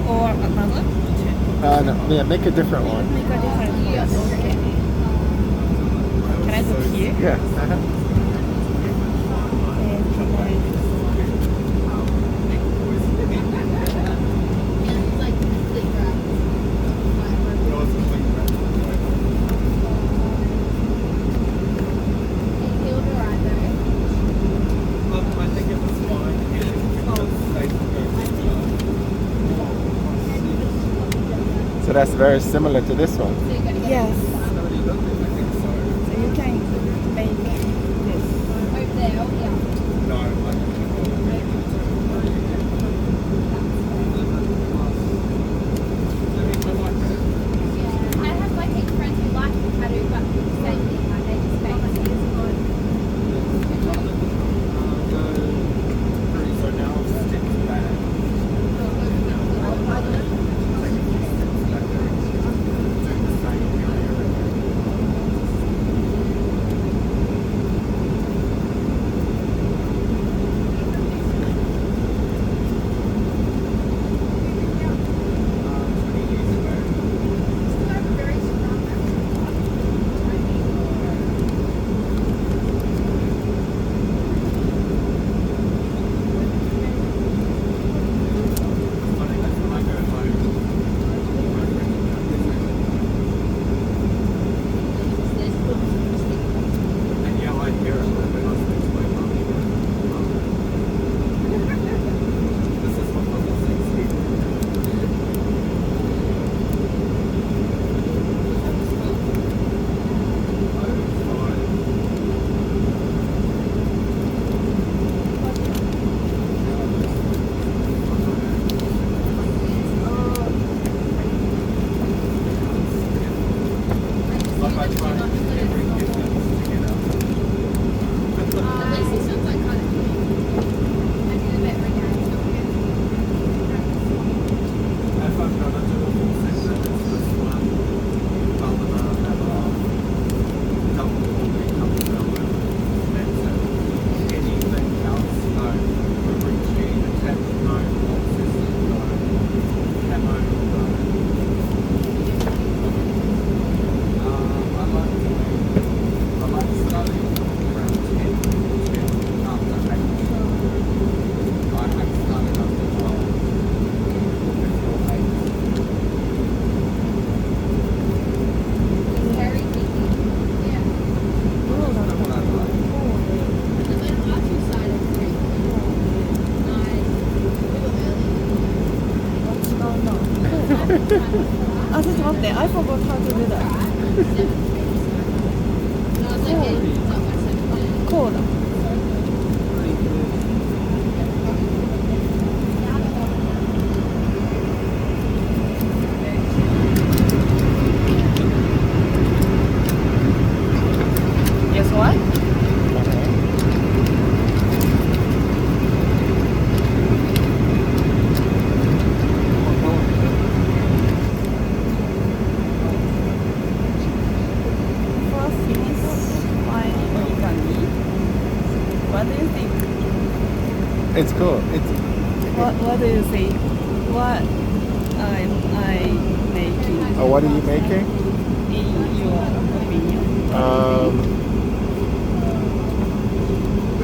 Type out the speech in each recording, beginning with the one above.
or another? No, yeah, make a different one. Make a different one. Okay. Can I put here? Yeah. And can I... So that's very similar to this one. Yes. So you can make this. I have like 8 friends who like the tattoo, but same thing, like they just make Ah, ちょっと待って、I forgot how to do that. こうだ。Guess what? What do you think? It's cool. What do you think? What am I making? Oh, what are you making? In your opinion?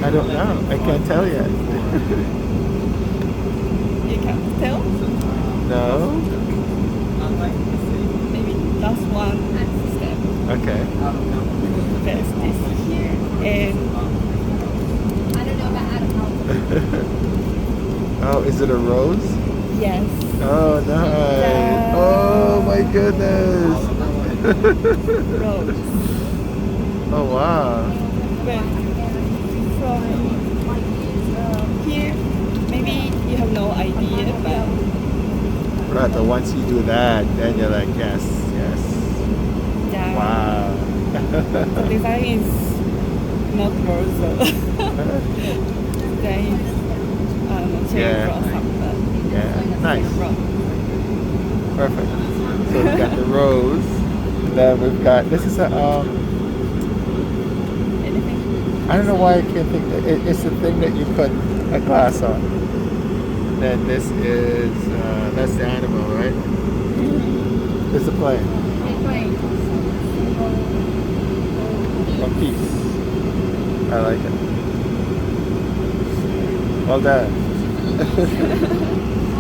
I don't know. I can't tell yet. You can't tell? No? Maybe that's one step. Okay. There's this here and I don't know about Adam. Oh, is it a rose? yes. Oh, nice. Oh, my goodness. Rose. Oh, wow. But from here, maybe you have no idea, but Right, but once you do that, then you're like, yes, yes. yeah, Wow. the design is not rose. Then cherry blossom, but Yeah, nice. rose. Perfect. So we've got the rose. And then we've got, this is a, Anything? I don't know why I can't think, it's the thing that you put a glass on. Then this is, That's the animal, right? It's a plane. Hey, plane. A piece. I like it. Well done.